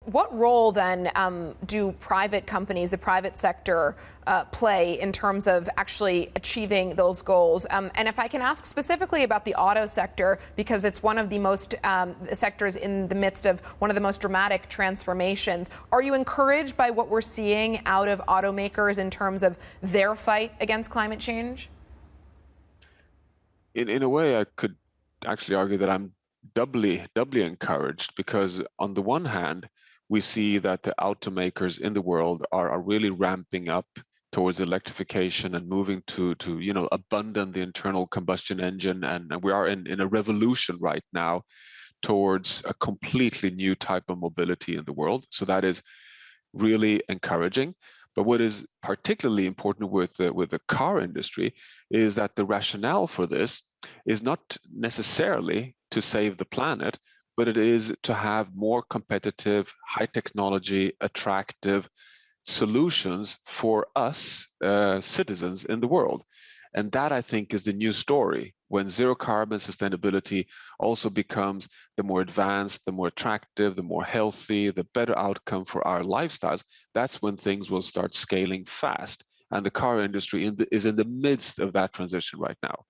What role then do private companies, the private sector, play in terms of actually achieving those goals? And if I can ask specifically about the auto sector, because it's one of the most sectors in the midst of one of the most dramatic transformations, are you encouraged by what we're seeing out of automakers in terms of their fight against climate change? In a way, I could actually argue that I'm doubly encouraged, because on the one hand, we see that the automakers in the world are really ramping up towards electrification and moving to abandon the internal combustion engine, and we are in a revolution right now towards a completely new type of mobility in the world. So that is really encouraging. But what is particularly important with the car industry is that the rationale for this is not necessarily to save the planet, but it is to have more competitive, high technology, attractive solutions for us citizens in the world. And that, I think, is the new story. When zero carbon sustainability also becomes the more advanced, the more attractive, the more healthy, the better outcome for our lifestyles, that's when things will start scaling fast. And the car industry is in the midst of that transition right now.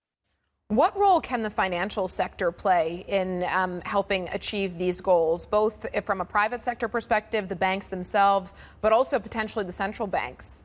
What role can the financial sector play in helping achieve these goals, both from a private sector perspective, the banks themselves, but also potentially the central banks?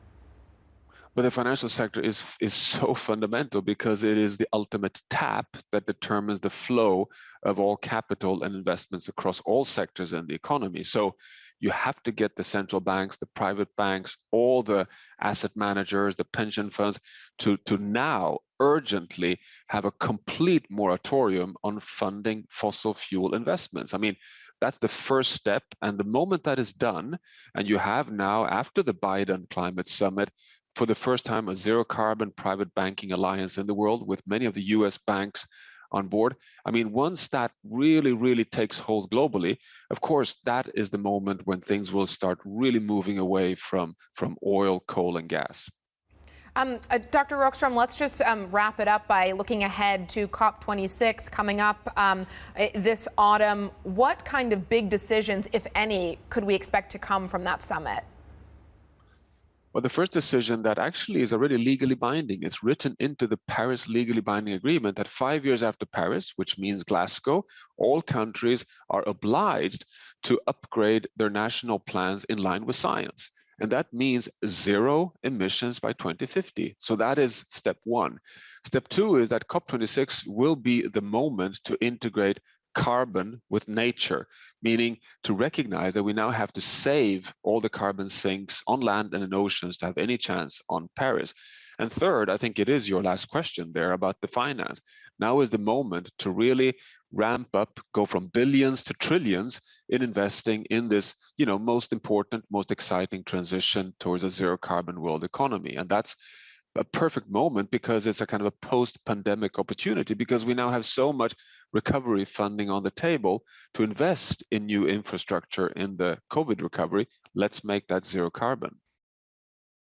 But the financial sector is so fundamental, because it is the ultimate tap that determines the flow of all capital and investments across all sectors in the economy. So you have to get the central banks, the private banks, all the asset managers, the pension funds to now urgently have a complete moratorium on funding fossil fuel investments. I mean, that's the first step. And the moment that is done, and you have now, after the Biden climate summit, for the first time, a zero carbon private banking alliance in the world with many of the US banks on board. I mean, once that really takes hold globally, of course, that is the moment when things will start really moving away from oil, coal, and gas. Dr. Rockström, let's just wrap it up by looking ahead to COP26 coming up this autumn. What kind of big decisions, if any, could we expect to come from that summit? Well, the first decision that actually is already legally binding, it's written into the Paris legally binding agreement that 5 years after Paris, which means Glasgow, all countries are obliged to upgrade their national plans in line with science. And that means zero emissions by 2050. So that is step one. Step two is that COP26 will be the moment to integrate carbon with nature, meaning to recognize that we now have to save all the carbon sinks on land and in oceans to have any chance on Paris. And third, I think it is your last question there about the finance. Now is the moment to really ramp up, go from billions to trillions in investing in this, most important, most exciting transition towards a zero carbon world economy. And that's a perfect moment, because it's a kind of a post-pandemic opportunity, because we now have so much recovery funding on the table to invest in new infrastructure in the COVID recovery. Let's make that zero carbon.